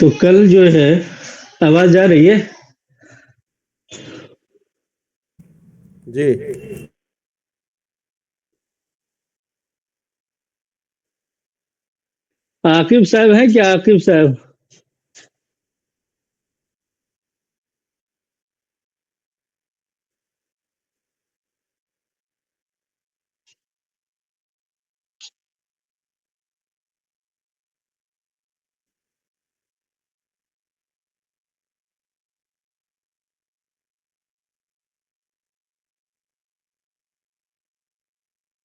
تو کل جو ہے آواز آ رہی ہے؟ جی عاقب صاحب ہیں کیا؟ عاقب صاحب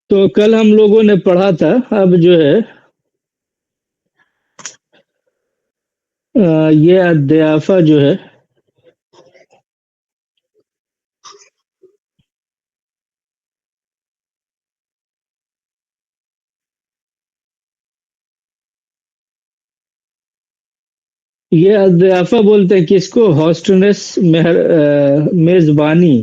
تو کل ہم لوگوں نے پڑھا تھا، اب جو ہے یہ الضیافہ جو ہے یہ الضیافہ بولتے ہیں کس کو؟ ہوسٹنس، میزبانی.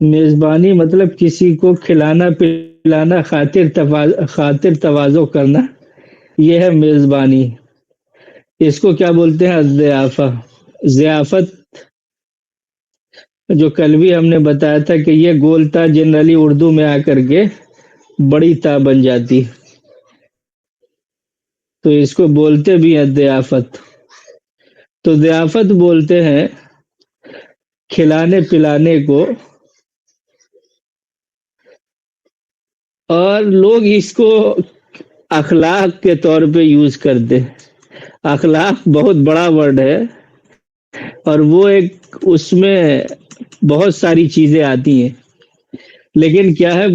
میزبانی مطلب کسی کو کھلانا پلانا، خاطر تواضع کرنا، یہ ہے میزبانی. اس کو کیا بولتے ہیں؟ الضیافہ. ضیافت جو کل بھی ہم نے بتایا تھا کہ یہ گول تا جنرلی اردو میں آ کر کے بڑی تا بن جاتی، تو اس کو بولتے بھی ہیں ضیافت. تو ضیافت بولتے ہیں کھلانے پلانے کو، اور لوگ اس کو اخلاق کے طور پہ یوز کرتے ہیں. اخلاق بہت بڑا ورڈ ہے، اور وہ ایک اس میں بہت ساری چیزیں آتی ہیں، لیکن کیا ہے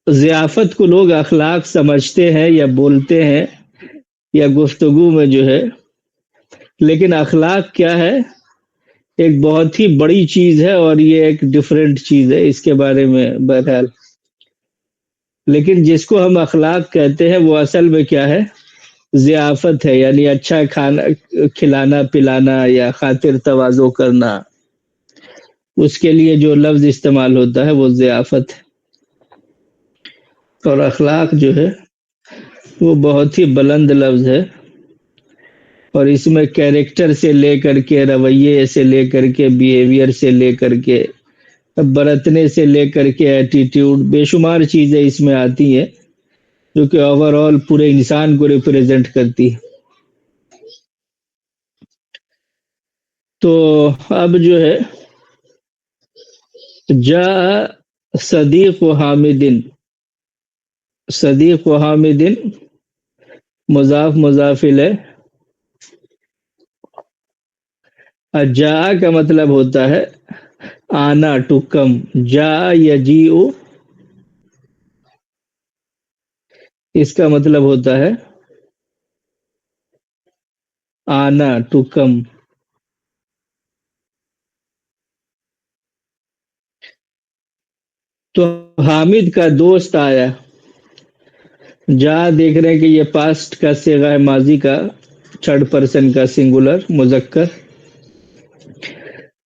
ضیافت کو لوگ اخلاق سمجھتے ہیں یا بولتے ہیں یا گفتگو میں جو ہے، لیکن اخلاق کیا ہے؟ ایک بہت ہی بڑی چیز ہے، اور یہ ایک ڈیفرنٹ چیز ہے، اس کے بارے میں بہرحال. لیکن جس کو ہم اخلاق کہتے ہیں وہ اصل میں کیا ہے؟ ضیافت ہے، یعنی اچھا کھانا کھلانا پلانا یا خاطر تواضع کرنا، اس کے لیے جو لفظ استعمال ہوتا ہے وہ ضیافت ہے. اور اخلاق جو ہے وہ بہت ہی بلند لفظ ہے، اور اس میں کیریکٹر سے لے کر کے، رویے سے لے کر کے، بیہیویئر سے لے کر کے، برتنے سے لے کر کے، ایٹیٹیوڈ، بے شمار چیزیں اس میں آتی ہیں جو کہ اوور آل پورے انسان کو ریپریزنٹ کرتی ہے. تو اب جو ہے جا صدیق و حامدن، صدیق و حامدن مضاف مضاف الیہ. جا کا مطلب ہوتا ہے آنا، ٹو کم. جا یجیء، اس کا مطلب ہوتا ہے آنا، ٹو کم. تو حامد کا دوست آیا. جا دیکھ رہے ہیں کہ یہ پاسٹ کا صیغہ ہے، ماضی کا تھرڈ پرسن کا سنگولر مذکر.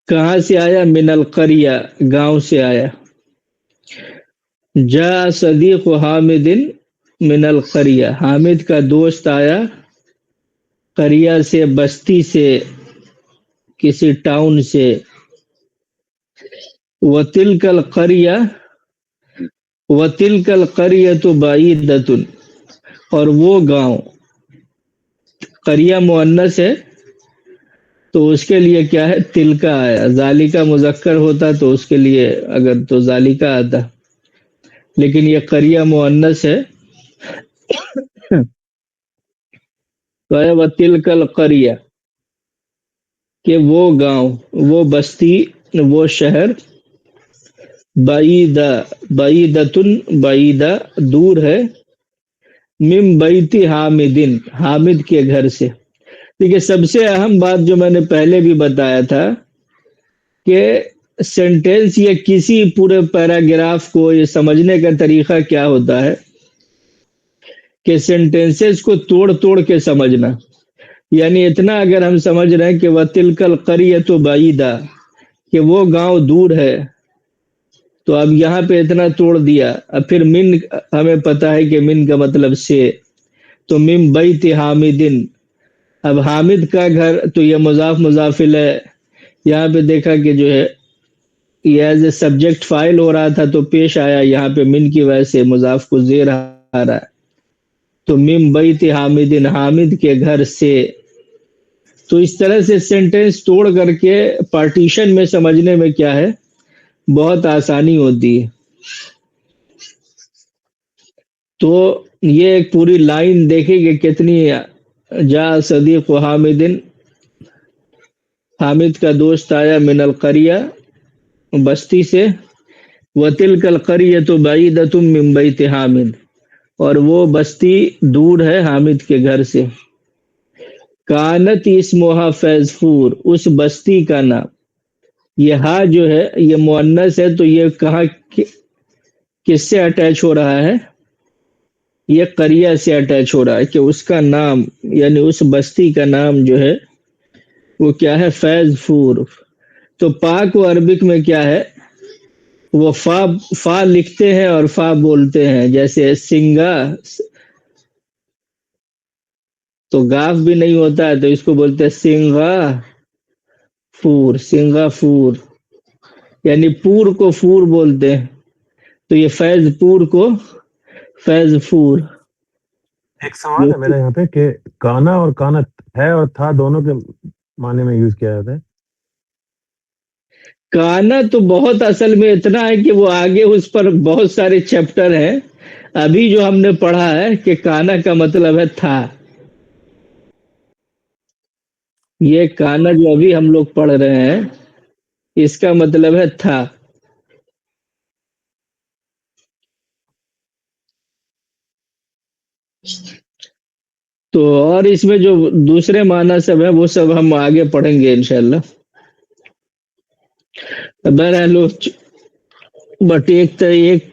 کہاں سے آیا؟ من القریہ، گاؤں سے آیا. جا صدیق حامد من القریہ، حامد کا دوست آیا قریہ سے، بستی سے، کسی ٹاؤن سے. وَتِلْكَ الْقَرْيَةُ وَتِلْكَ الْقَرْيَةُ بَعِيدَةٌ، اور وہ گاؤں. قریہ مؤنث ہے تو اس کے لیے کیا ہے؟ تلکا آیا. ذالکا مذکر ہوتا تو اس کے لیے اگر تو ذالکا آتا، لیکن یہ قریہ مؤنث ہے تو ہے وَتِلْكَ الْقَرْيَةُ، کہ وہ گاؤں، وہ بستی، وہ شہر. بعیدہ، بعیدتن، بعیدہ دور ہے. من بیت حامدن، حامد کے گھر سے. دیکھیے سب سے اہم بات جو میں نے پہلے بھی بتایا تھا کہ سینٹینس یا کسی پورے پیراگراف کو یہ سمجھنے کا طریقہ کیا ہوتا ہے کہ سینٹینسز کو توڑ توڑ کے سمجھنا. یعنی اتنا اگر ہم سمجھ رہے ہیں کہ وَتِلْكَ الْقَرْيَةُ بَعِيدَةٌ، کہ وہ گاؤں دور ہے، تو اب یہاں پہ اتنا توڑ دیا. اب پھر من ہمیں پتا ہے کہ من کا مطلب سے, تو من بیت حامدن. اب حامد کا گھر, تو یہ مضاف مضافل ہے. یہاں پہ دیکھا کہ جو ہے یہ ایز اے سبجیکٹ فائل ہو رہا تھا, تو پیش آیا یہاں پہ من کی وجہ سے مضاف کو زیر آ رہا ہے. تو من بیت حامدن, حامد کے گھر سے. تو اس طرح سے سینٹینس توڑ کر کے پارٹیشن میں سمجھنے میں کیا ہے, بہت آسانی ہوتی ہے. تو یہ ایک پوری لائن دیکھیں کہ کتنی, جا صدیق و حامدن, حامد کا دوست آیا, من القریہ, بستی سے, وَتِلْكَ الْقَرْيَةُ بَعِيدَةٌ مِّن بَيْتِ حامد, اور وہ بستی دور ہے حامد کے گھر سے. کانت اسمہا فیضپور, اس بستی کا نام. یہ ہا جو ہے یہ مؤنث ہے, تو یہ کہاں کس سے اٹیچ ہو رہا ہے, یہ قریہ سے اٹیچ ہو رہا ہے, کہ اس کا نام یعنی اس بستی کا نام جو ہے وہ کیا ہے, فیضپور. تو پاک و عربک میں کیا ہے, وہ فا لکھتے ہیں اور فا بولتے ہیں, جیسے سنگا, تو گاف بھی نہیں ہوتا ہے, تو اس کو بولتے ہیں سنگا پور, سنگا پور, یعنی پور کو فور بولتے ہیں. تو یہ فیض پور کو فیض پور. ایک سوال ہے میرا یہاں پہ کہ کانا اور کانت ہے اور تھا دونوں کے معنی میں یوز کیا جاتا ہے. کانا تو بہت اصل میں اتنا ہے کہ وہ آگے اس پر بہت سارے چیپٹر ہیں. ابھی جو ہم نے پڑھا ہے کہ کانا کا مطلب ہے تھا, یہ کانا جو ابھی ہم لوگ پڑھ رہے ہیں اس کا مطلب ہے تھا. تو اور اس میں جو دوسرے معنی سب ہیں وہ سب ہم آگے پڑھیں گے انشاءاللہ. بہرحال بٹ ایک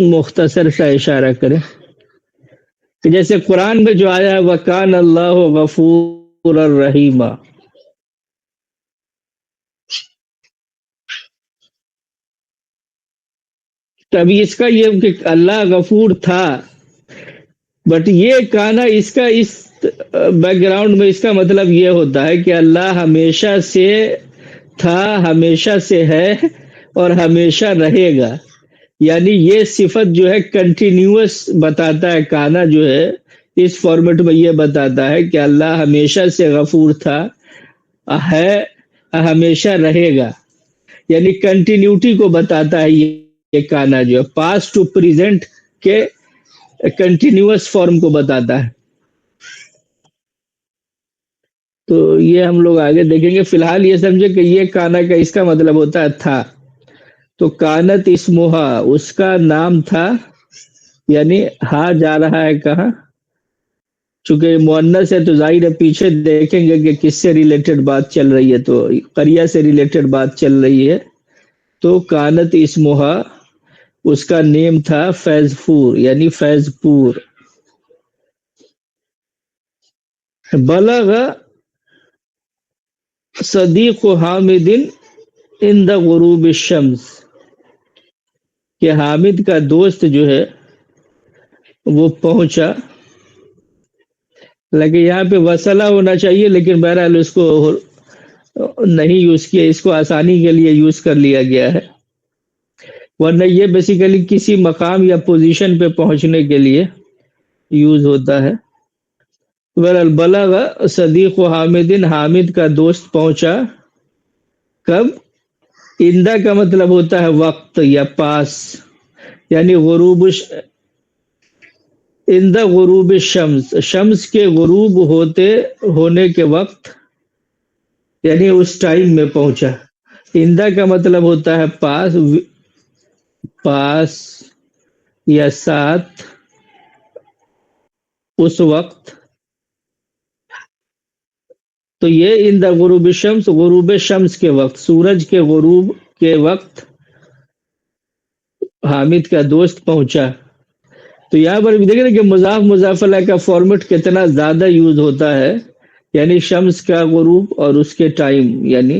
مختصر سا اشارہ کریں کہ جیسے قرآن میں جو آیا ہے وَكَانَ اللَّهُ غَفُورًا رَحِيمًا, تبھی اس کا یہ کہ اللہ غفور تھا, بٹ یہ کانا اس کا اس بیک گراؤنڈ میں اس کا مطلب یہ ہوتا ہے کہ اللہ ہمیشہ سے تھا, ہمیشہ سے ہے اور ہمیشہ رہے گا. یعنی یہ صفت جو ہے کنٹینیوس بتاتا ہے, کانا جو ہے اس فارمیٹ میں یہ بتاتا ہے کہ اللہ ہمیشہ سے غفور تھا, ہے, ہمیشہ رہے گا. یعنی کنٹینیوٹی کو بتاتا ہے یہ کانا جو ہے, پاسٹ ٹو پریزنٹ کے کنٹینیوس فارم کو بتاتا ہے. تو یہ ہم لوگ آگے دیکھیں گے. فی الحال یہ سمجھے کہ یہ کانا کا اس کا مطلب ہوتا ہے تھا. تو کانت اسمہا, اس کا نام تھا, یعنی ہا جا رہا ہے کہاں, چونکہ مؤنث ہے تو ظاہر ہے پیچھے دیکھیں گے کہ کس سے ریلیٹڈ بات چل رہی ہے, تو قریہ سے ریلیٹڈ بات چل رہی ہے. تو کانت اسمہا, اس کا نیم تھا فیضپور, یعنی فیض پور. بلغ صدیق حامد عند غروب الشمس, کہ حامد کا دوست جو ہے وہ پہنچا, لیکن یہاں پہ وصلہ ہونا چاہیے, لیکن بہرحال اس کو نہیں یوز کیا, اس کو آسانی کے لیے یوز کر لیا گیا ہے, ورنہ یہ بیسیکلی کسی مقام یا پوزیشن پہ پہنچنے کے لیے یوز ہوتا ہے. بہرحال بلغ صدیق و حامد, حامد کا دوست پہنچا, کب, اندہ کا مطلب ہوتا ہے وقت یا پاس, یعنی اندہ غروب الشمس, شمس کے غروب ہونے کے وقت, یعنی اس ٹائم میں پہنچا. اندہ کا مطلب ہوتا ہے پاس یا ساتھ, اس وقت. تو یہ اندہ غروب الشمس, غروب شمس کے وقت, سورج کے غروب کے وقت حامد کا دوست پہنچا. تو یہاں پر بھی دیکھیں نا کہ مضاف مضاف الیہ کا فارمیٹ کتنا زیادہ یوز ہوتا ہے, یعنی شمس کا غروب اور اس کے ٹائم, یعنی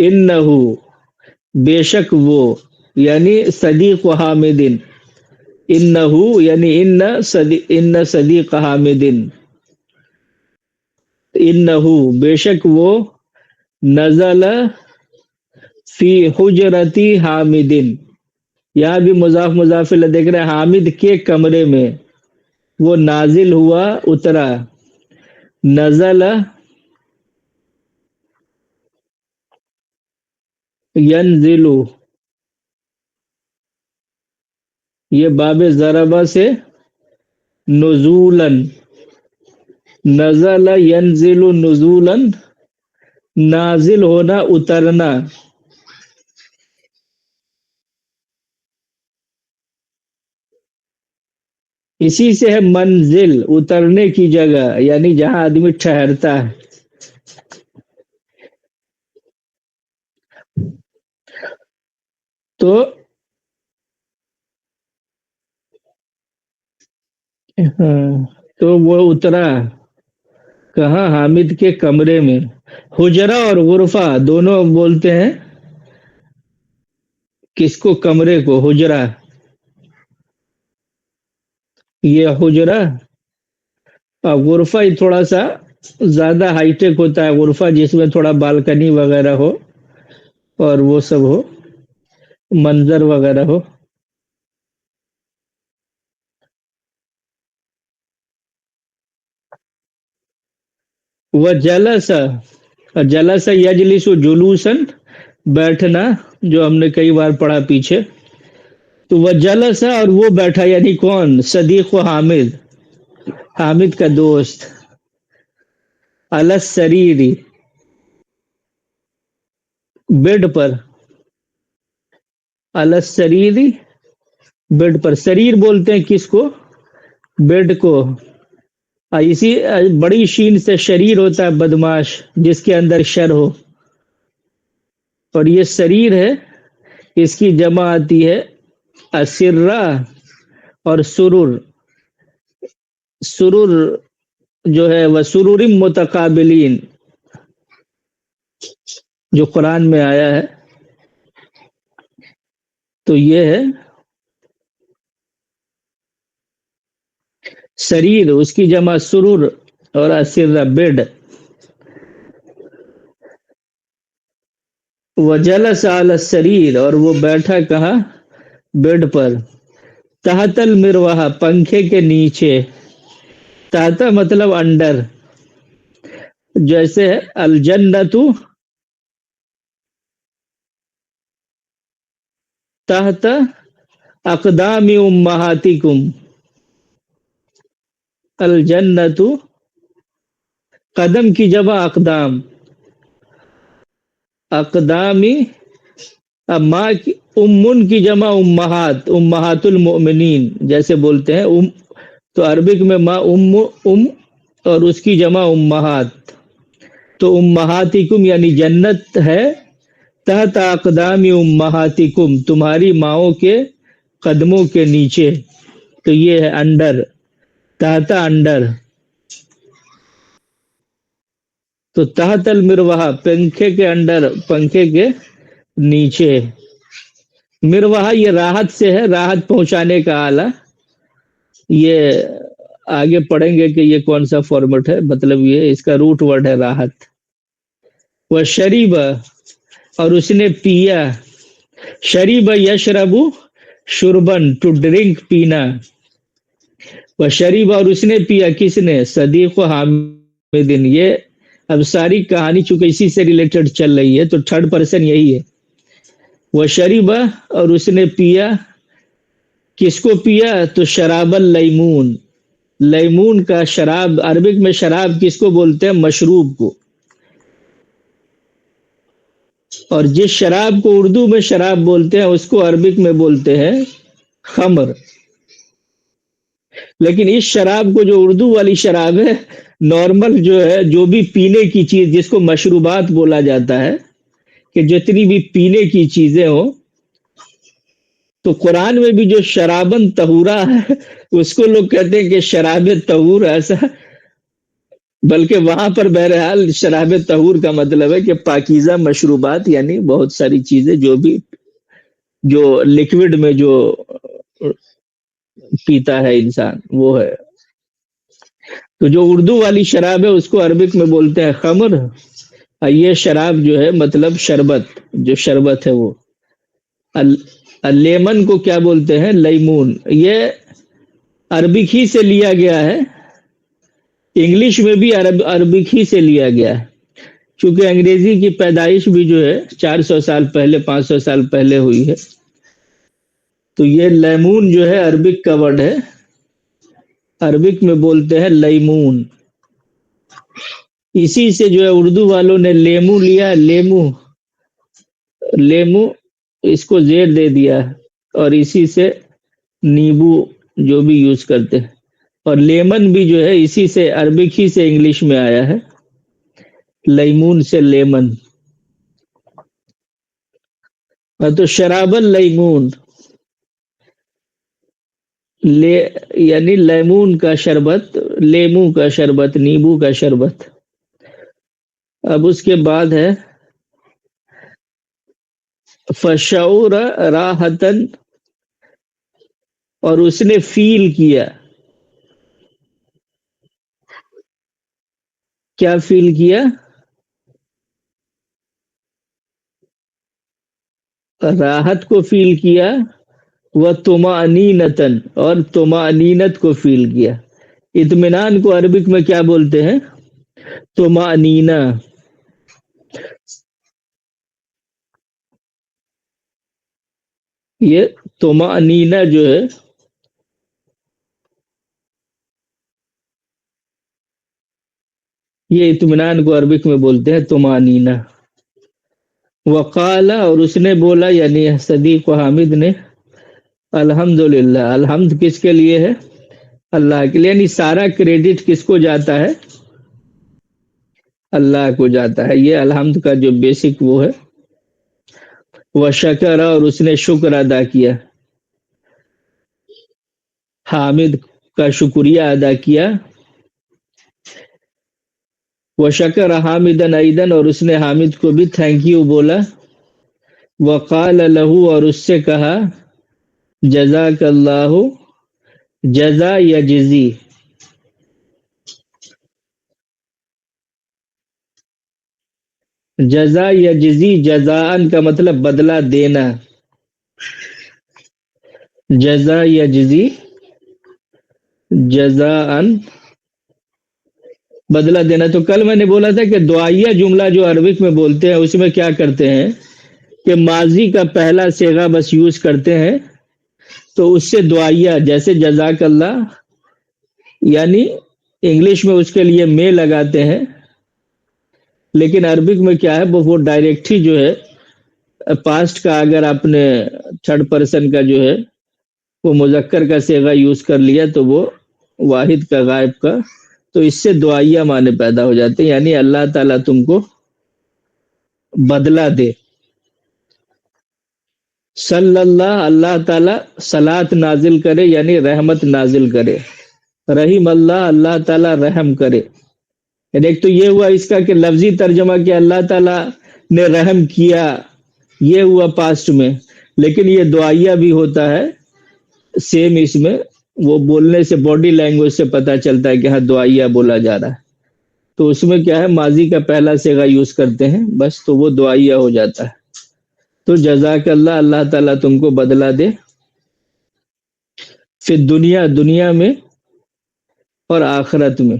انہو بے شک وہ، یعنی صدیق و حامدن، انہو یعنی ان صدیق حامدن، انہو بے شک وہ، نزل فی حجرتی حامدن، یہاں بھی مضاف مضاف الیہ دیکھ رہے ہیں، حامد کے کمرے میں، وہ نازل ہوا، اترا، نزل ینزل، یہ باب ضربہ سے نزولاً، نزل ینزل نزولاً، نازل ہونا، اترنا، اسی سے ہے منزل، اترنے کی جگہ، یعنی جہاں آدمی ٹھہرتا ہے۔ تو تو وہ اترا کہاں؟ حامد کے کمرے میں۔ حجرہ اور غرفہ دونوں بولتے ہیں کس کو؟ کمرے کو حجرہ، یہ حجرہ، اور غرفہ ہی تھوڑا سا زیادہ ہائی ٹیک ہوتا ہے، غرفہ جس میں تھوڑا بالکنی وغیرہ ہو اور وہ سب ہو، منظر وغیرہ ہو۔ وہ جلس یجلس جلوسن، بیٹھنا، جو ہم نے کئی بار پڑھا پیچھے۔ تو وہ جلس اور وہ بیٹھا، یعنی کون؟ صدیق و حامد، حامد کا دوست، علی السریر، بیڈ پر، علی السریر، بیڈ پر، سریر بولتے ہیں کس کو؟ بیڈ کو۔ اسی بڑی شین سے شریر ہوتا ہے بدماش، جس کے اندر شر ہو، اور یہ سریر ہے، اس کی جمع آتی ہے اسرہ اور سرور، سرور جو ہے وہ سرور متقابلین، جو قرآن میں آیا ہے، تو یہ ہے سریر، اس کی جمع سرور اور اسرہ بیڈ۔ وجلس علی السریر، اور وہ بیٹھا کہاں؟ بیڈ پر، تحت المروہ، پنکھے کے نیچے، تحت مطلب انڈر، جیسے الجنت تحت اقدام امہاتکم، الجنت قدم کی جمع اقدام، اقدامی، ماں کی، امن کی جمع امہات، امہات المؤمنین جیسے بولتے ہیں، تو عربک میں ماں ام اور اس کی جمع امہات، تو امہاتکم یعنی جنت ہے تحت اقدام امہاتکم، تمہاری ماؤں کے قدموں کے نیچے، تو یہ ہے انڈر، تحت انڈر، تو تحت المروہ، پنکھے کے انڈر، پنکھے کے نیچے، مروہ یہ راحت سے ہے، راحت پہنچانے کا آلہ، یہ آگے پڑھیں گے کہ یہ کون سا فارمیٹ ہے، مطلب یہ اس کا روٹ ورڈ ہے راحت۔ وہ شریب، اور اس نے پیا، شریب یشرب شربن، ٹو ڈرنک، پینا، وہ شریب، اور اس نے پیا، کس نے؟ صدیق و حامدن، یہ اب ساری کہانی چونکہ اسی سے ریلیٹڈ چل رہی ہے تو تھرڈ پرسن یہی ہے۔ وہ شریب، اور اس نے پیا، کس کو پیا؟ تو شراب اللیمون، لیمون کا شراب، عربک میں شراب کس کو بولتے ہیں؟ مشروب کو، اور جس شراب کو اردو میں شراب بولتے ہیں اس کو عربک میں بولتے ہیں خمر، لیکن اس شراب کو جو اردو والی شراب ہے، نارمل جو ہے، جو بھی پینے کی چیز جس کو مشروبات بولا جاتا ہے، کہ جتنی بھی پینے کی چیزیں ہوں، تو قرآن میں بھی جو شرابن طہورا ہے، اس کو لوگ کہتے ہیں کہ شراب طہور، ایسا بلکہ وہاں پر بہرحال شراب طہور کا مطلب ہے کہ پاکیزہ مشروبات، یعنی بہت ساری چیزیں جو لکوڈ میں جو پیتا ہے انسان وہ ہے. تو جو اردو والی شراب ہے اس کو عربک میں بولتے ہیں خمر. اور یہ شراب جو ہے مطلب شربت، جو شربت ہے وہ. لیمن کو کیا بولتے ہیں؟ لیمون. یہ عربک ہی سے لیا گیا ہے، انگلش میں بھی عربک ہی سے لیا گیا ہے، چونکہ انگریزی کی پیدائش بھی جو ہے 400 سال پہلے 500 سال پہلے ہوئی ہے. تو یہ لیمون جو ہے عربک کا ورڈ ہے، عربک میں بولتے ہیں لیمون. اسی سے جو ہے اردو والوں نے لیمو لیا، لیمو اس کو زیر دے دیا، اور اسی سے نیبو جو بھی یوز کرتے ہیں. اور لیمن بھی جو ہے اسی سے عربک ہی سے انگلش میں آیا ہے، لیمون سے لیمن. تو شراب اللیمون یعنی لیمون کا شربت، لیمو کا شربت، نیبو کا شربت. اب اس کے بعد ہے فشعور راحتن، اور اس نے فیل کیا. کیا فیل کیا؟ راحت کو فیل کیا، وہ طمأنینتن، اور طمأنینت کو فیل کیا. اطمینان کو عربک میں کیا بولتے ہیں؟ طمأنینہ. یہ طمأنینہ جو ہے یہ اطمینان کو عربک میں بولتے ہیں طمأنینہ. وقال، اور اس نے بولا، یعنی صدیق و حامد نے، الحمدللہ. الحمد کس کے لیے ہے؟ اللہ کے لیے. یعنی سارا کریڈٹ کس کو جاتا ہے؟ اللہ کو جاتا ہے. یہ الحمد کا جو بیسک وہ ہے. وشکر، اور اس نے شکر ادا کیا، حامد کا شکریہ ادا کیا. وشکر حامدن ایدن، اور اس نے حامد کو بھی تھینک یو بولا. وقال لہو، اور اس سے کہا، جزاک اللہ، جزا یا جزی. جزا یا جزی، جزاءن کا مطلب بدلہ دینا، جزا یا جزی، جزاءن بدلہ دینا. تو کل میں نے بولا تھا کہ دعائیہ جملہ جو عربک میں بولتے ہیں اس میں کیا کرتے ہیں کہ ماضی کا پہلا صیغہ بس یوز کرتے ہیں. تو اس سے دعائیہ، جیسے جزاک اللہ، یعنی انگلش میں اس کے لیے میں لگاتے ہیں، لیکن عربک میں کیا ہے وہ ڈائریکٹ ہی جو ہے پاسٹ کا، اگر آپ نے تھرڈ پرسن کا جو ہے وہ مذکر کا صیغہ یوز کر لیا تو وہ واحد کا، غائب کا، تو اس سے دعائیہ معنی پیدا ہو جاتے ہیں. یعنی اللہ تعالیٰ تم کو بدلہ دے. صلی اللہ، اللہ تعالیٰ صلاۃ نازل کرے، یعنی رحمت نازل کرے. رحیم اللہ، اللہ تعالیٰ رحم کرے. یعنی ایک تو یہ ہوا اس کا کہ لفظی ترجمہ کہ اللہ تعالیٰ نے رحم کیا، یہ ہوا پاسٹ میں. لیکن یہ دعائیہ بھی ہوتا ہے سیم. اس میں وہ بولنے سے، باڈی لینگویج سے پتہ چلتا ہے کہ ہاں دعائیہ بولا جا رہا ہے. تو اس میں کیا ہے ماضی کا پہلا صیغہ یوز کرتے ہیں بس، تو وہ دعائیہ ہو جاتا ہے. تو جزاک اللہ، اللہ تعالیٰ تم کو بدلہ دے، پھر دنیا میں اور آخرت میں.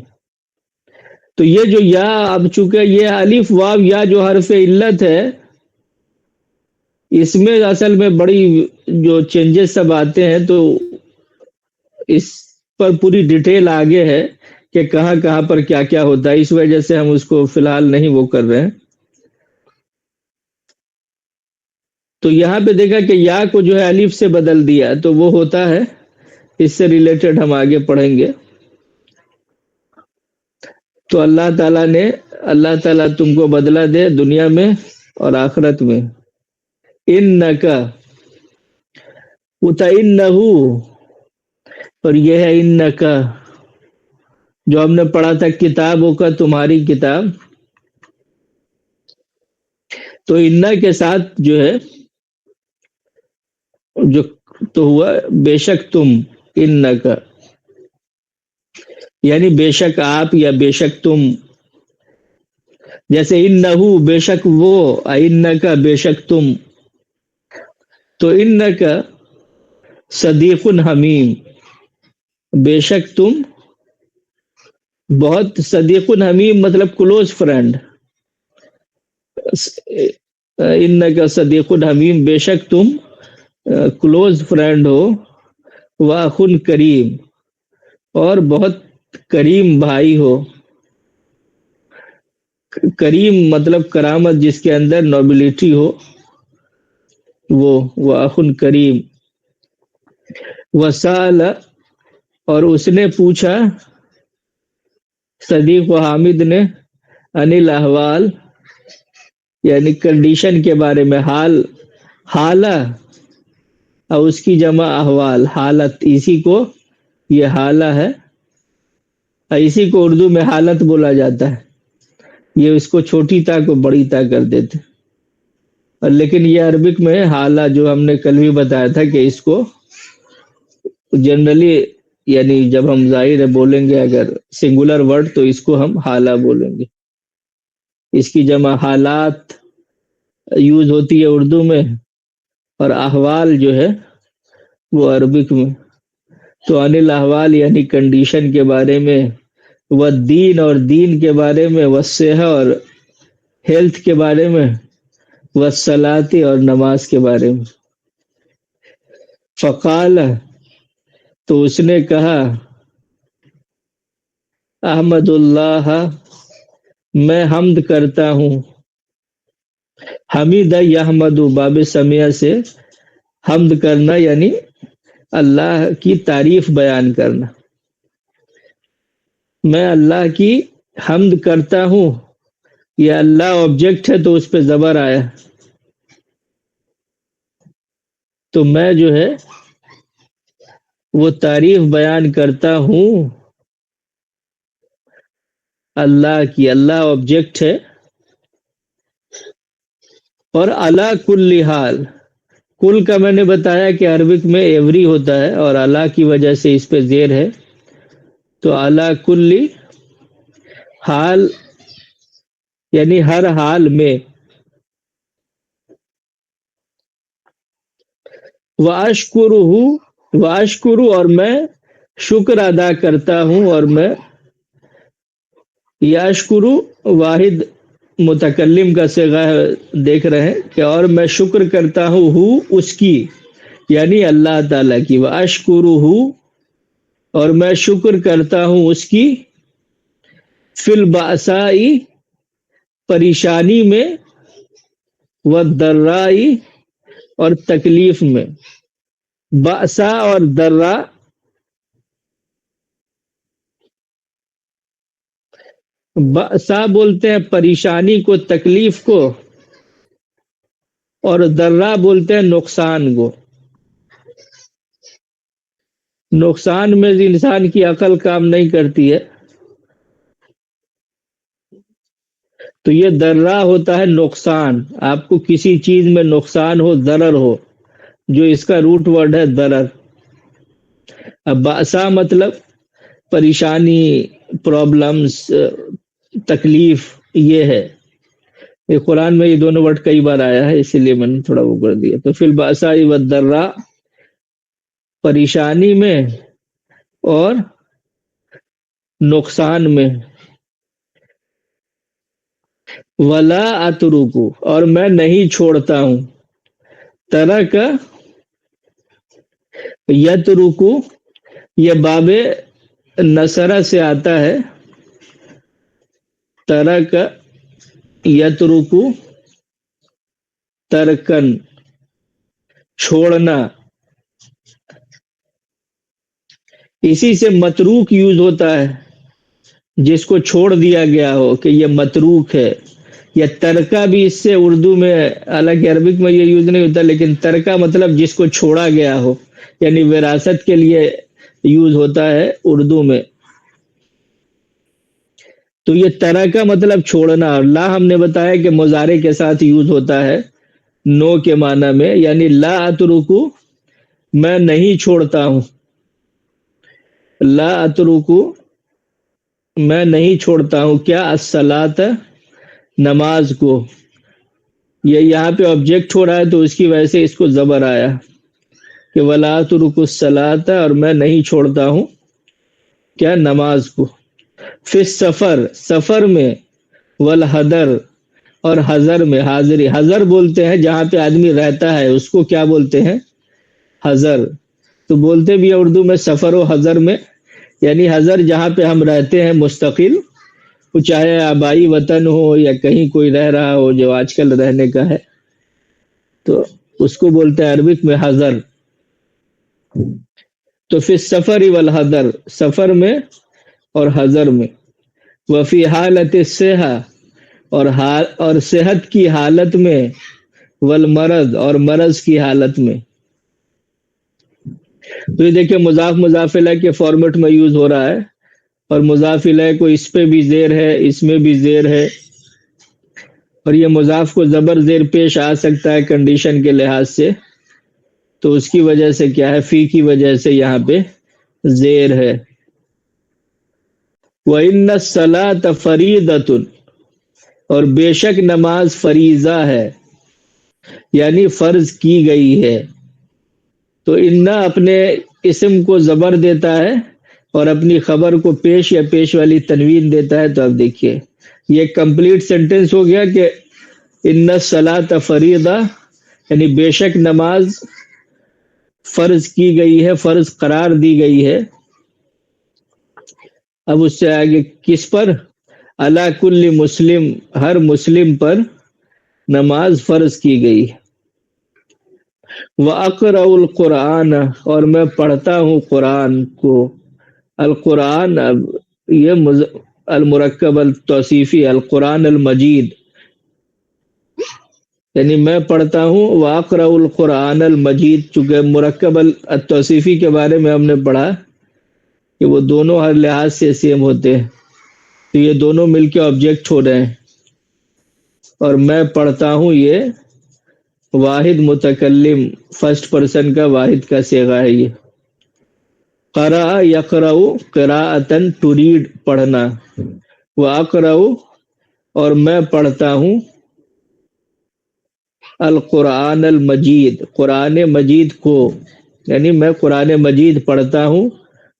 تو یہ جو یا، اب چونکہ یہ الف واو یا جو حرف علت ہے، اس میں اصل میں بڑی جو چینجز سب آتے ہیں، تو اس پر پوری ڈیٹیل آگے ہے کہ کہاں کہاں پر کیا کیا ہوتا ہے. اس وجہ سے ہم اس کو فی الحال نہیں وہ کر رہے ہیں. تو یہاں پہ دیکھا کہ یا کو جو ہے الف سے بدل دیا، تو وہ ہوتا ہے، اس سے ریلیٹڈ ہم آگے پڑھیں گے. تو اللہ تعالیٰ تم کو بدلہ دے دنیا میں اور آخرت میں. انکا، انہو، اور یہ ہے انکا، جو ہم نے پڑھا تھا کتابوں کا تمہاری کتاب، تو انا کے ساتھ جو ہے جو تو ہوا بے شک تم، انا کا یعنی بے شک آپ یا بے شک تم، جیسے انہو بے شک وہ، انا کا بے شک تم، تو انا کا صدیق حمیم، بے شک تم بہت صدیق حمیم مطلب کلوز فرینڈ، ان کا صدیق حمیم بے شک تم کلوز فرینڈ ہو، واخن کریم اور بہت کریم بھائی ہو، کریم مطلب کرامت جس کے اندر نوبلٹی ہو، وہ واخن کریم، وسال اور اس نے پوچھا صدیق و حامد نے انل احوال یعنی کنڈیشن کے بارے میں، حالہ اور اس کی جمع احوال، حالت، اسی کو یہ حالہ ہے، اسی کو اردو میں حالت بولا جاتا ہے، یہ اس کو چھوٹی تا کو بڑی تا کر دیتے، اور لیکن یہ عربک میں حالہ جو ہم نے کل بھی بتایا تھا کہ اس کو جنرلی یعنی جب ہم ظاہر ہے بولیں گے اگر سنگولر ورڈ تو اس کو ہم حالہ بولیں گے، اس کی جمع حالات یوز ہوتی ہے اردو میں، اور احوال جو ہے وہ عربک میں، تو انل احوال یعنی کنڈیشن کے بارے میں، وہ دین اور دین کے بارے میں، وہ صحت اور ہیلتھ کے بارے میں، وہ صلاتی اور نماز کے بارے میں، فقال تو اس نے کہا احمد اللہ میں حمد کرتا ہوں، حمید یحمد باب سمیہ سے حمد کرنا یعنی اللہ کی تعریف بیان کرنا، میں اللہ کی حمد کرتا ہوں، یہ اللہ آبجیکٹ ہے تو اس پہ زبر آیا، تو میں جو ہے وہ تعریف بیان کرتا ہوں اللہ کی، اللہ آبجیکٹ ہے، اور علی کل حال، کل کا میں نے بتایا کہ عربک میں ایوری ہوتا ہے اور اللہ کی وجہ سے اس پہ زیر ہے، تو علی کل حال یعنی ہر حال میں، واشکرو اور میں شکر ادا کرتا ہوں، اور میں یاشکرو واحد متکلم کا صیغہ دیکھ رہے ہیں کہ اور میں شکر کرتا ہوں اس کی یعنی اللہ تعالیٰ کی، واشکرو اور میں شکر کرتا ہوں اس کی، فی البأسائی پریشانی میں، والضرائی اور تکلیف میں، بأسا اور درا بأسا بولتے ہیں پریشانی کو، تکلیف کو، اور درا بولتے ہیں نقصان کو، نقصان میں انسان کی عقل کام نہیں کرتی ہے تو یہ درا ہوتا ہے نقصان، آپ کو کسی چیز میں نقصان ہو، ضرر ہو، جو اس کا روٹ ورڈ ہے ضرر، اب بأسا مطلب پریشانی، پرابلمز، تکلیف، یہ ہے، یہ قرآن میں یہ دونوں ورڈ کئی بار آیا ہے اسی لیے میں نے تھوڑا وہ کر دیا، تو فی البأساء والضراء پریشانی میں اور نقصان میں، ولا اترکو اور میں نہیں چھوڑتا ہوں، ترک یترکو یہ باب نصرہ سے آتا ہے، ترک یترکو ترکن چھوڑنا، اسی سے متروک یوز ہوتا ہے جس کو چھوڑ دیا گیا ہو کہ یہ متروک ہے، یا ترکہ بھی اس سے اردو میں، حالانکہ عربک میں یہ یوز نہیں ہوتا لیکن ترکہ مطلب جس کو چھوڑا گیا ہو، یعنی وراثت کے لیے یوز ہوتا ہے اردو میں، تو یہ طرح کا مطلب چھوڑنا، اور لا ہم نے بتایا کہ مضارع کے ساتھ یوز ہوتا ہے نو کے معنی میں، یعنی لا اترکو میں نہیں چھوڑتا ہوں، لا اترکو میں نہیں چھوڑتا ہوں کیا، الصلاۃ نماز کو. یہ یہاں پہ آبجیکٹ ہو رہا ہے تو اس کی وجہ سے اس کو زبر آیا کہ ولا اترک الصلاۃ، اور میں نہیں چھوڑتا ہوں کیا، نماز کو. فی السفر سفر میں، والحضر اور حضر میں، حاضری حضر بولتے ہیں جہاں پہ آدمی رہتا ہے اس کو کیا بولتے ہیں، حضر. تو بولتے بھی اردو میں سفر و حضر میں، یعنی حضر جہاں پہ ہم رہتے ہیں مستقل، وہ چاہے آبائی وطن ہو یا کہیں کوئی رہ رہا ہو جو آج کل رہنے کا ہے، تو اس کو بولتے ہیں عربک میں حضر. تو فی السفر والحضر سفر میں اور حضر میں، وفی حالت الصحہ اور صحت کی حالت میں، والمرض اور مرض کی حالت میں. تو یہ دیکھیں مضاف مضاف الیہ کے فارمیٹ میں یوز ہو رہا ہے، اور مضاف الیہ کو اس پہ بھی زیر ہے، اس میں بھی زیر ہے، اور یہ مضاف کو زبر زیر پیش آ سکتا ہے کنڈیشن کے لحاظ سے، تو اس کی وجہ سے کیا ہے، فی کی وجہ سے یہاں پہ زیر ہے. وَإِنَّ الصَّلَاةَ فَرِيضَةٌ اور بے شک نماز فریضہ ہے، یعنی فرض کی گئی ہے. تو انّا اپنے اسم کو زبر دیتا ہے اور اپنی خبر کو پیش یا پیش والی تنوین دیتا ہے. تو اب دیکھیے یہ کمپلیٹ سینٹنس ہو گیا کہ ان الصلاۃ فریضہ، یعنی بے شک نماز فرض کی گئی ہے، فرض قرار دی گئی ہے. اب اس سے آگے کس پر، علی کل مسلم ہر مسلم پر نماز فرض کی گئی. وَأَقْرَأُ الْقُرْآنَ اور میں پڑھتا ہوں قرآن کو. القرآن اب یہ المرکب التوصیفی القرآن المجید، یعنی میں پڑھتا ہوں. وَأَقْرَأُ الْقُرْآنَ الْمَجِيدَ، چونکہ مرکب التوصیفی کے بارے میں ہم نے پڑھا کہ وہ دونوں ہر لحاظ سے سیم ہوتے ہیں، تو یہ دونوں مل کے آبجیکٹ ہو رہے ہیں. اور میں پڑھتا ہوں یہ واحد متکلم فرسٹ پرسن کا واحد کا صیغہ ہے. یہ قرأ یقرأ قراءۃً ٹو ریڈ پڑھنا، وأقرأ اور میں پڑھتا ہوں القرآن المجید قرآن مجید کو، یعنی میں قرآن مجید پڑھتا ہوں.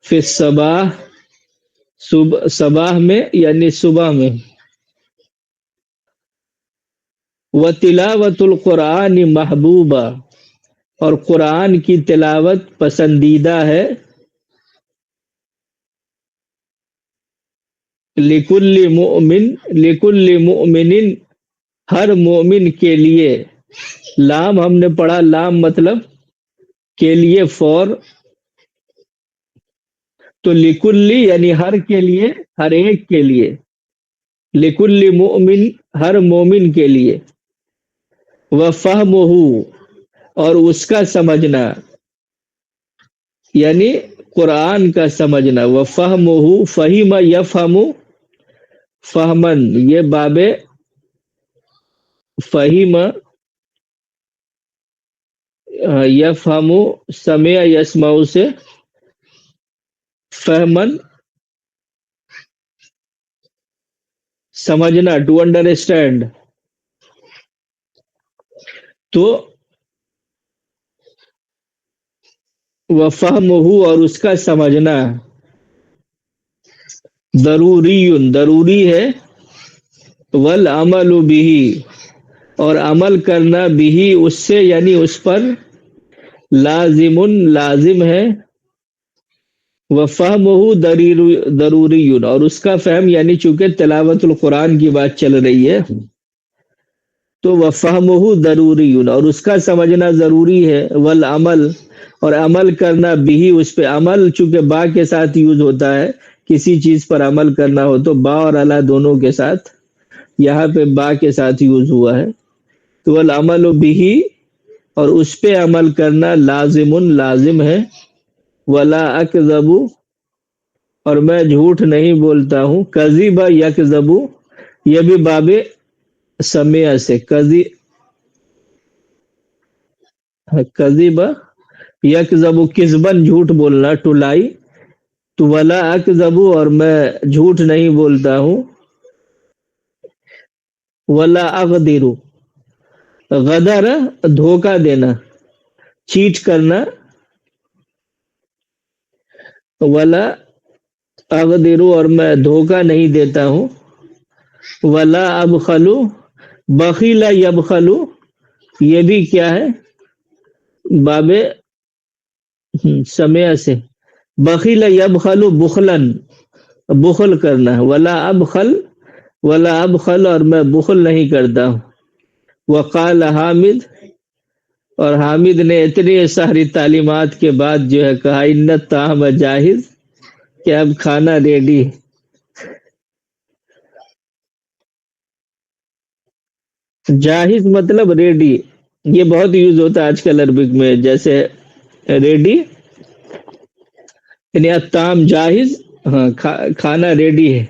فی الصباح صباح میں یعنی صبح میں. وتلاوت القرآن محبوبہ اور قرآن کی تلاوت پسندیدہ ہے. لکل مؤمن ہر مومن کے لیے. لام ہم نے پڑھا، لام مطلب کے لیے، فور. تو لکل یعنی ہر کے لیے، ہر ایک کے لیے. لکل مؤمن ہر مومن کے لیے. وفہمہ اور اس کا سمجھنا، یعنی قرآن کا سمجھنا. وفہمہ فہم یفہم فہمن، یہ باب فہیم یفہم سمع یسمع سے فہمن سمجھنا، ٹو انڈرسٹینڈ. تو وفہمہ اور اس کا سمجھنا ضروری ہے. والعمل بہ اور عمل کرنا بھی اس سے یعنی اس پر لازم ہے. وفہمہ ضروری اور اس کا فہم، یعنی چونکہ تلاوت القرآن کی بات چل رہی ہے تو وفہمہ ضروری اور اس کا سمجھنا ضروری ہے. والعمل اور عمل کرنا بھی اس پہ. عمل چونکہ با کے ساتھ یوز ہوتا ہے، کسی چیز پر عمل کرنا ہو تو با اور علی دونوں کے ساتھ، یہاں پہ با کے ساتھ یوز ہوا ہے. تو والعمل بھی اور اس پہ عمل کرنا لازم ہے. ولا اکذب اور میں جھوٹ نہیں بولتا ہوں. کذب یکذب یہ بھی باب سمیع سے کذب یکذب کذبن جھوٹ بولنا ٹو لائی. تو ولا اکذب اور میں جھوٹ نہیں بولتا ہوں. ولا اغدر غدر دھوکہ دینا چیٹ کرنا. ولا اغدر اور میں دھوکہ نہیں دیتا ہوں. ولا ابخل بخیل یبخل یہ بھی کیا ہے باب سمیع سے. بخیل یبخل بخلن بخل کرنا. ولا ابخل اور میں بخل نہیں کرتا ہوں. وقال حامد اور حامد نے اتنی ساری تعلیمات کے بعد جو ہے کہا ان الطعام جاہز کہ اب کھانا ریڈی. جاہز مطلب ریڈی. یہ بہت یوز ہوتا ہے آج کل عربک میں. جیسے ریڈی یعنی الطعام جاہز ہاں کھانا ریڈی ہے.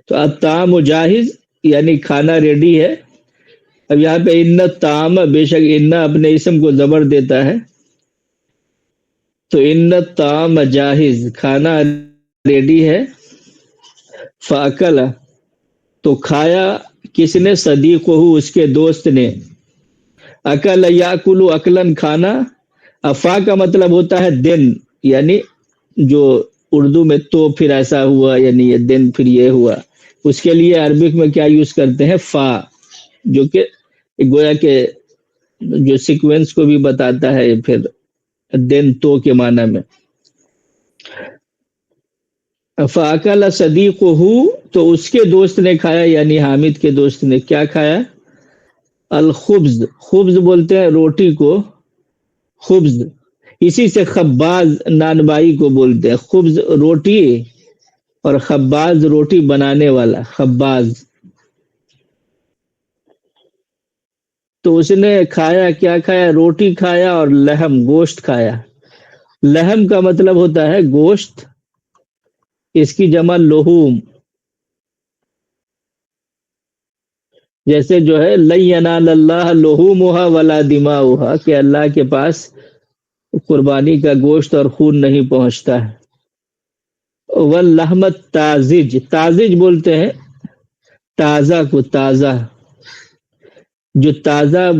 تو الطعام جاہز یعنی کھانا ریڈی ہے. اب یہاں پہ ان الطعام بے شک ان اپنے اسم کو زبر دیتا ہے تو ان الطعام جاہز کھانا ریڈی ہے. فاکل تو کھایا کس نے صدیقہ اس کے دوست نے. اکل یاکل اکلن کھانا. افا کا مطلب ہوتا ہے دن یعنی جو اردو میں تو پھر ایسا ہوا یعنی یہ دن پھر یہ ہوا. اس کے لیے عربک میں کیا یوز کرتے ہیں فا جو کہ گویا کہ جو سیکوینس کو بھی بتاتا ہے پھر دن تو کے معنی میں. فاکل صدیقہ تو اس کے دوست نے کھایا یعنی حامد کے دوست نے کیا کھایا. الخبز خبز بولتے ہیں روٹی کو خبز. اسی سے خباز نانبائی کو بولتے ہیں. خبز روٹی اور خباز روٹی بنانے والا خباز. تو اس نے کھایا کیا کھایا روٹی کھایا اور لحم گوشت کھایا. لحم کا مطلب ہوتا ہے گوشت. اس کی جمع لحوم. جیسے جو ہے لن ینال اللہ لحومھا ولا دماؤھا کہ اللہ کے پاس قربانی کا گوشت اور خون نہیں پہنچتا ہے. واللحم التازج تازج بولتے ہیں تازہ کو. تازہ جو تازہ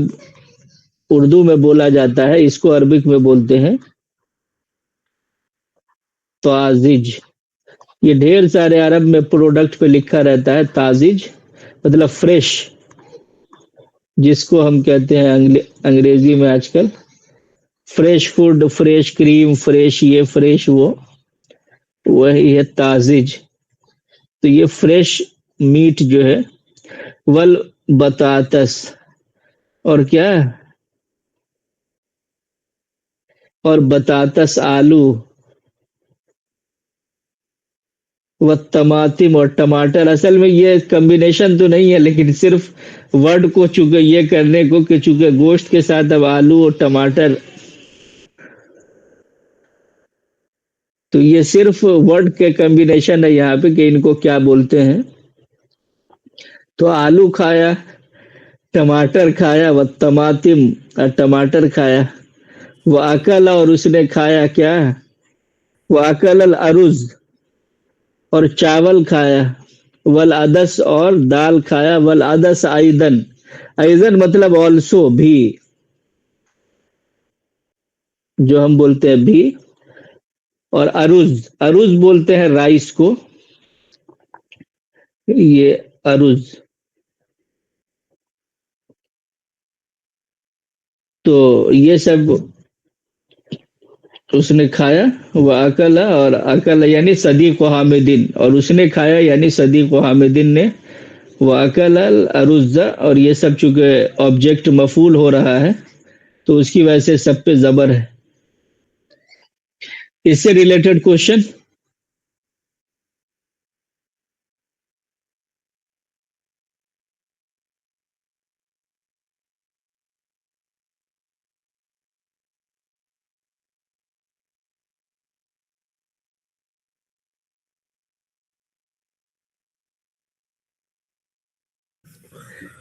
اردو میں بولا جاتا ہے اس کو عربک میں بولتے ہیں تازج. یہ ڈھیر سارے عرب میں پروڈکٹ پہ لکھا رہتا ہے تازج مطلب فریش جس کو ہم کہتے ہیں انگریزی میں آج کل فریش فوڈ فریش کریم فریش یہ فریش وہی ہے تازج. تو یہ فریش میٹ جو ہے. ول بطاطس اور کیا اور بطاطس آلو و ٹماٹم اور ٹماٹر. اصل میں یہ کمبینیشن تو نہیں ہے لیکن صرف ورڈ کو چونکہ یہ کرنے کو کہ چونکہ گوشت کے ساتھ اب آلو اور ٹماٹر تو یہ صرف ورڈ کے کمبینیشن ہے یہاں پہ کہ ان کو کیا بولتے ہیں. تو آلو کھایا ٹماٹر کھایا و ٹماٹم اور ٹماٹر کھایا. وہ اکل اور اس نے کھایا کیا وہ اکل الارز اور چاول کھایا. والعدس اور دال کھایا. والعدس ایدن ایدن مطلب آلسو بھی جو ہم بولتے ہیں بھی. اور ارز بولتے ہیں رائس کو. یہ ارز تو یہ سب اس نے کھایا. وہ اکل اور اکل یعنی صدیق و حامدین اور اس نے کھایا یعنی صدیق و حامدین نے. وہ اکل الارز اور یہ سب چونکہ آبجیکٹ مفعول ہو رہا ہے تو اس کی وجہ سے سب پہ زبر ہے. اس سے ریلیٹڈ کوشچن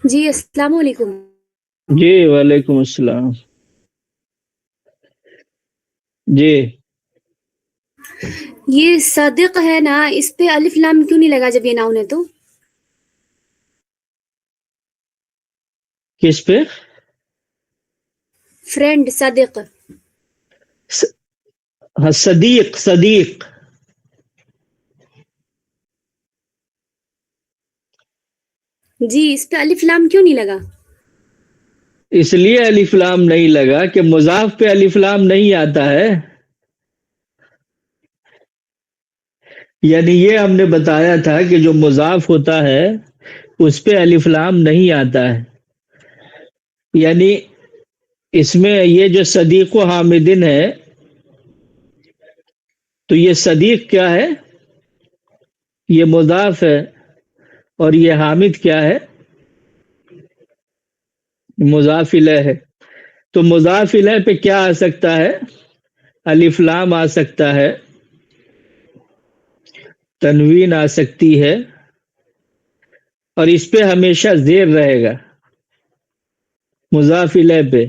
جی السلام علیکم. جی وعلیکم السلام. جی یہ صادق ہے نا، اس پہ الف لام کیوں نہیں لگا جب یہ ناؤن ہے تو؟ کس پہ؟ فرینڈ صادق. ہاں صدیق. صدیق جی اس پہ الف لام کیوں نہیں لگا؟ اس لیے الف لام نہیں لگا کہ مضاف پہ الف لام نہیں آتا ہے. یعنی یہ ہم نے بتایا تھا کہ جو مضاف ہوتا ہے اس پہ الف لام نہیں آتا ہے. یعنی اس میں یہ جو صدیق و حامدن ہے تو یہ صدیق کیا ہے؟ یہ مضاف ہے. اور یہ حامد کیا ہے؟ مضاف الیہ ہے. تو مضاف الیہ پہ کیا آ سکتا ہے؟ الف لام آ سکتا ہے، تنوین آ سکتی ہے، اور اس پہ ہمیشہ زیر رہے گا مضاف الیہ پہ.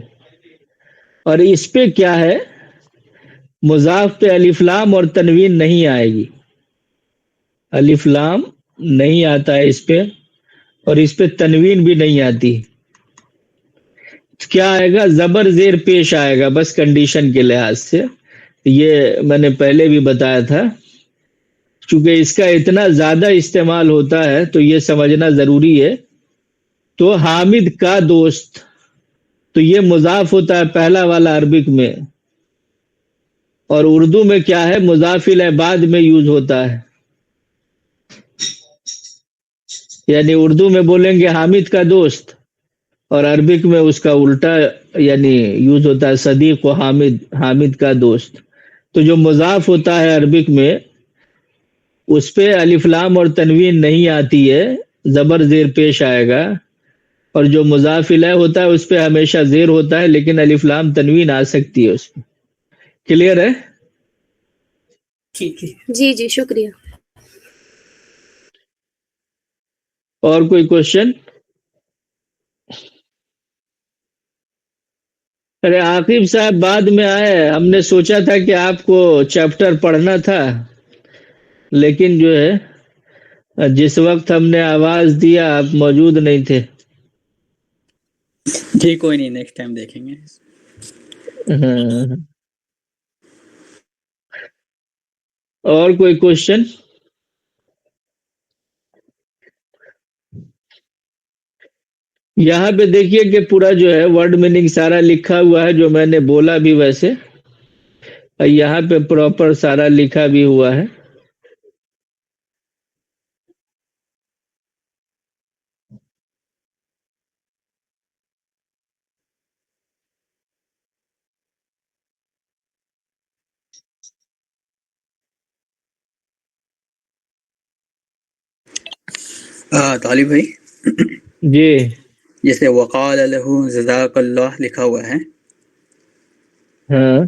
اور اس پہ کیا ہے؟ مضاف پہ الف لام اور تنوین نہیں آئے گی. الف لام نہیں آتا ہے اس پہ، اور اس پہ تنوین بھی نہیں آتی. کیا آئے گا؟ زبر زیر پیش آئے گا بس کنڈیشن کے لحاظ سے. یہ میں نے پہلے بھی بتایا تھا. چونکہ اس کا اتنا زیادہ استعمال ہوتا ہے تو یہ سمجھنا ضروری ہے. تو حامد کا دوست، تو یہ مضاف ہوتا ہے پہلا والا عربک میں، اور اردو میں کیا ہے؟ مضاف الیہ بعد میں یوز ہوتا ہے. یعنی اردو میں بولیں گے حامد کا دوست، اور عربک میں اس کا الٹا یعنی یوز ہوتا ہے صدیق و حامد، حامد کا دوست. تو جو مضاف ہوتا ہے عربک میں اس پہ الف لام اور تنوین نہیں آتی ہے، زبر زیر پیش آئے گا. اور جو مضاف الیہ ہوتا ہے اس پہ ہمیشہ زیر ہوتا ہے لیکن الف لام تنوین آ سکتی ہے اس پہ. کلیئر ہے؟ ٹھیک ہے. جی جی شکریہ. اور کوئی کوشچن؟ ارے عاقب صاحب بعد میں آئے، ہم نے سوچا تھا کہ آپ کو چیپٹر پڑھنا تھا، لیکن جو ہے جس وقت ہم نے آواز دیا آپ موجود نہیں تھے. جی کوئی نہیں، نیکسٹ ٹائم دیکھیں گے. ہاں. اور کوئی کوشچن؟ یہاں پہ دیکھیے کہ پورا جو ہے ورڈ میننگ سارا لکھا ہوا ہے جو میں نے بولا بھی ویسے، اور یہاں پہ پراپر سارا لکھا بھی ہوا ہے. طالب بھائی، جی جیسے وقال له جزاک اللہ لکھا ہوا ہے، ہاں.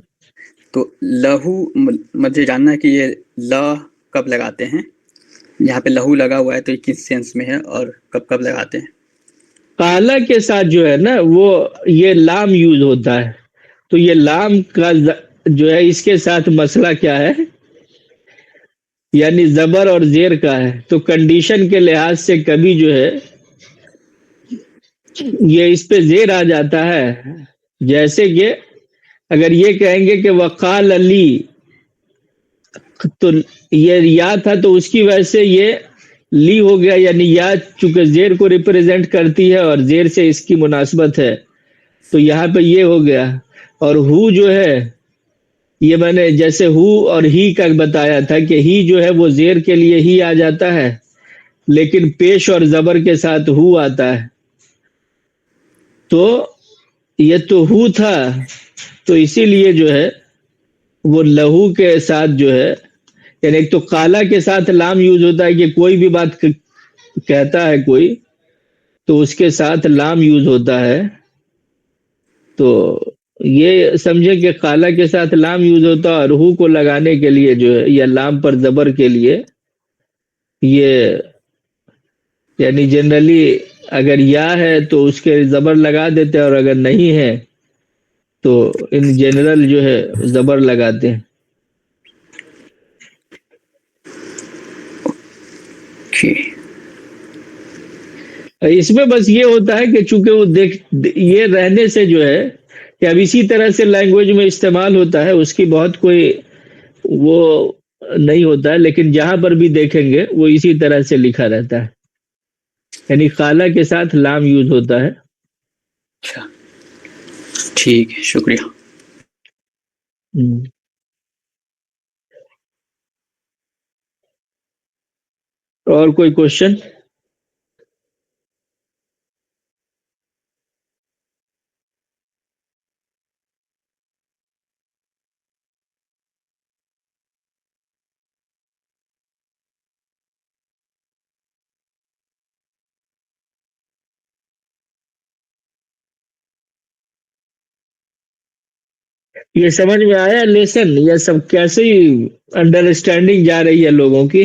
تو لہو مجھے جاننا ہے کہ یہ لا کب لگاتے ہیں؟ یہاں پہ لہو لگا ہوا ہے تو یہ کس سینس میں ہے اور کب کب لگاتے ہیں؟ کالا کے ساتھ جو ہے نا وہ یہ لام یوز ہوتا ہے. تو یہ لام کا جو ہے اس کے ساتھ مسئلہ کیا ہے؟ یعنی زبر اور زیر کا ہے. تو کنڈیشن کے لحاظ سے کبھی جو ہے یہ اس پہ زیر آ جاتا ہے. جیسے کہ اگر یہ کہیں گے کہ وقال علی، تو یہ یا تھا تو اس کی وجہ سے یہ لی ہو گیا، یعنی یا چونکہ زیر کو ریپریزنٹ کرتی ہے اور زیر سے اس کی مناسبت ہے تو یہاں پہ یہ ہو گیا. اور ہو جو ہے یہ میں نے جیسے ہو اور ہی کا بتایا تھا کہ ہی جو ہے وہ زیر کے لیے ہی آ جاتا ہے لیکن پیش اور زبر کے ساتھ ہو آتا ہے. تو یہ تو ہو تھا تو اسی لیے جو ہے وہ لہو کے ساتھ جو ہے، یعنی ایک تو کالا کے ساتھ لام یوز ہوتا ہے کہ کوئی بھی بات کہتا ہے کوئی تو اس کے ساتھ لام یوز ہوتا ہے. تو یہ سمجھے کہ کالا کے ساتھ لام یوز ہوتا ہے، اور ہو کو لگانے کے لیے جو ہے یا لام پر زبر کے لیے یہ یعنی جنرلی اگر یا ہے تو اس کے زبر لگا دیتے ہیں، اور اگر نہیں ہے تو ان جنرل جو ہے زبر لگاتے ہیں. اس میں بس یہ ہوتا ہے کہ چونکہ وہ یہ رہنے سے جو ہے کہ اب اسی طرح سے لینگویج میں استعمال ہوتا ہے، اس کی بہت کوئی وہ نہیں ہوتا ہے، لیکن جہاں پر بھی دیکھیں گے وہ اسی طرح سے لکھا رہتا ہے، یعنی خالہ کے ساتھ لام یوز ہوتا ہے. اچھا ٹھیک ہے، شکریہ. اور کوئی کوشچن؟ یہ سمجھ میں آیا لیسن؟ یہ سب کیسے انڈرسٹینڈنگ جا رہی ہے لوگوں کی؟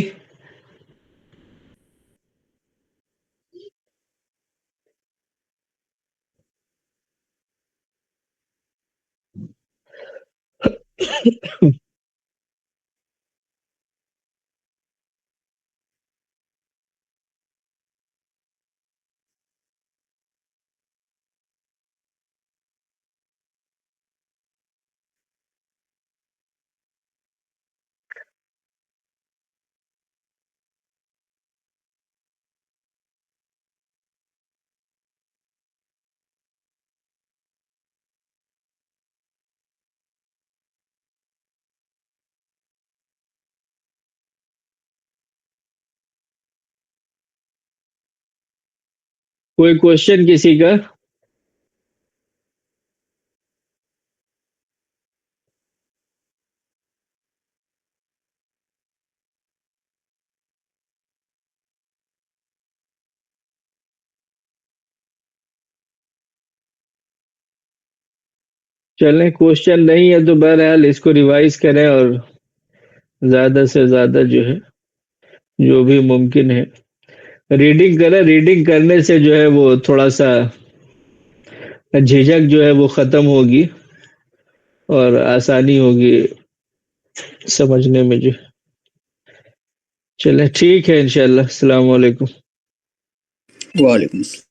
کوئی کوشچن کسی کا؟ چلیں، کوشچن نہیں ہے تو بہرحال اس کو ریوائز کریں اور زیادہ سے زیادہ جو ہے جو بھی ممکن ہے ریڈنگ کریں. ریڈنگ کرنے سے جو ہے وہ تھوڑا سا جھجک جو ہے وہ ختم ہوگی اور آسانی ہوگی سمجھنے میں جو. چلیں ٹھیک ہے، انشاءاللہ. السلام علیکم. وعلیکم السلام.